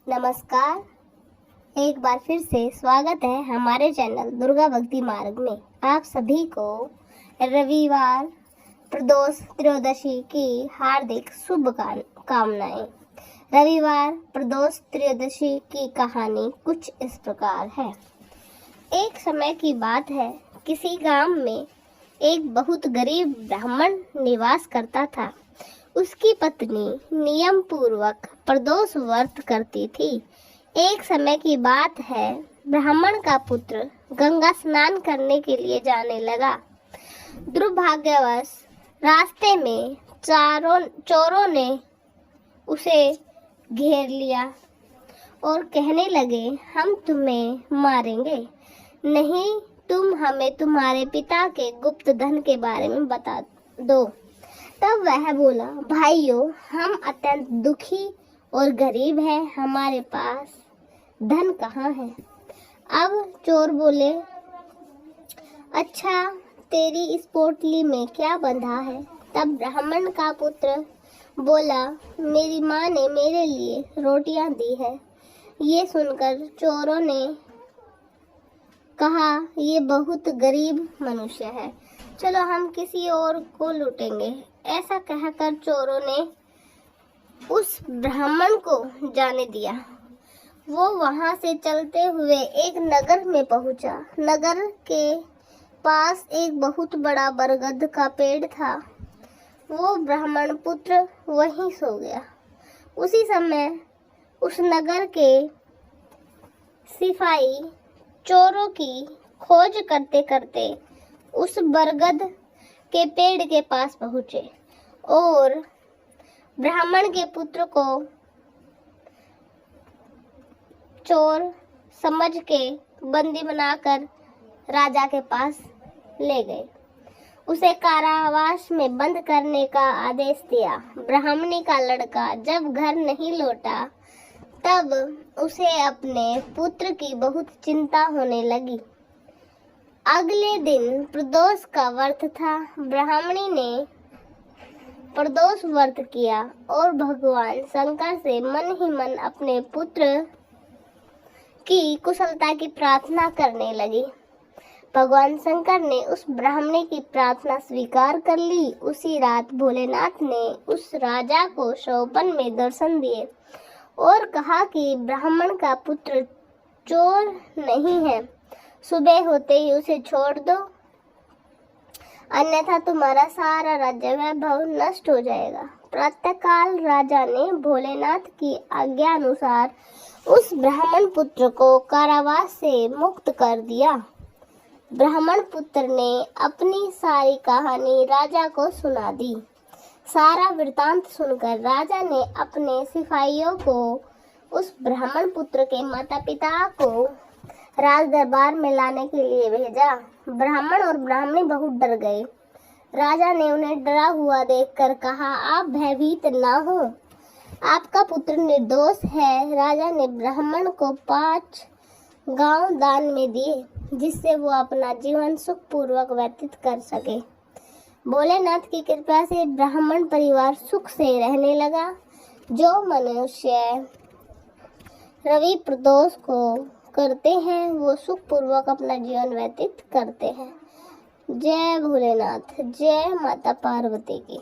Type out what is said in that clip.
नमस्कार। एक बार फिर से स्वागत है हमारे चैनल दुर्गा भक्ति मार्ग में। आप सभी को रविवार प्रदोष त्रयोदशी की हार्दिक शुभकामनाएं। रविवार प्रदोष त्रयोदशी की कहानी कुछ इस प्रकार है। एक समय की बात है, किसी गांव में एक बहुत गरीब ब्राह्मण निवास करता था। उसकी पत्नी नियम पूर्वक प्रदोष व्रत करती थी। एक समय की बात है, ब्राह्मण का पुत्र गंगा स्नान करने के लिए जाने लगा। दुर्भाग्यवश रास्ते में चोरों ने उसे घेर लिया और कहने लगे, हम तुम्हें मारेंगे, नहीं तुम हमें तुम्हारे पिता के गुप्त धन के बारे में बता दो। तब वह बोला, भाइयों, हम अत्यंत दुखी और गरीब हैं, हमारे पास धन कहाँ है। अब चोर बोले, अच्छा तेरी इस पोटली में क्या बंधा है। तब ब्राह्मण का पुत्र बोला, मेरी माँ ने मेरे लिए रोटियां दी है। ये सुनकर चोरों ने कहा, ये बहुत गरीब मनुष्य है, चलो हम किसी और को लूटेंगे। ऐसा कहकर चोरों ने उस ब्राह्मण को जाने दिया। वो वहां से चलते हुए एक नगर में पहुंचा। नगर के पास एक बहुत बड़ा बरगद का पेड़ था। वो ब्राह्मण पुत्र वहीं सो गया। उसी समय उस नगर के सिपाही चोरों की खोज करते करते उस बरगद के पेड़ के पास पहुंचे और ब्राह्मण के पुत्र को चोर समझ के बंदी बनाकर राजा के पास ले गए। उसे कारावास में बंद करने का आदेश दिया। ब्राह्मणी का लड़का जब घर नहीं लौटा तब उसे अपने पुत्र की बहुत चिंता होने लगी। अगले दिन प्रदोष का व्रत था। ब्राह्मणी ने प्रदोष व्रत किया और भगवान शंकर से मन ही मन अपने पुत्र की कुशलता की प्रार्थना करने लगी। भगवान शंकर ने उस ब्राह्मणी की प्रार्थना स्वीकार कर ली। उसी रात भोलेनाथ ने उस राजा को स्वप्न में दर्शन दिए और कहा कि ब्राह्मण का पुत्र चोर नहीं है, सुबह होते ही उसे छोड़ दो, अन्यथा तुम्हारा सारा राज्य वैभव नष्ट हो जाएगा। प्रातःकाल राजा ने भोलेनाथ की आज्ञा अनुसार उस ब्राह्मण पुत्र को कारावास से मुक्त कर दिया। ब्राह्मण पुत्र ने अपनी सारी कहानी राजा को सुना दी। सारा वृतांत सुनकर राजा ने अपने सिपाहियों को उस ब्राह्मण पुत्र के माता पिता को राज दरबार में लाने के लिए भेजा। ब्राह्मण और ब्राह्मणी बहुत डर गए। राजा ने उन्हें डरा हुआ देखकर कहा, आप भयभीत ना हो, आपका पुत्र निर्दोष है। राजा ने ब्राह्मण को 5 गांव दान में दिए, जिससे वो अपना जीवन सुख पूर्वक व्यतीत कर सके। भोलेनाथ की कृपा से ब्राह्मण परिवार सुख से रहने लगा। जो मनुष्य रवि प्रदोष को करते हैं वो सुख पूर्वक अपना जीवन व्यतीत करते हैं। जय भोलेनाथ, जय माता पार्वती की।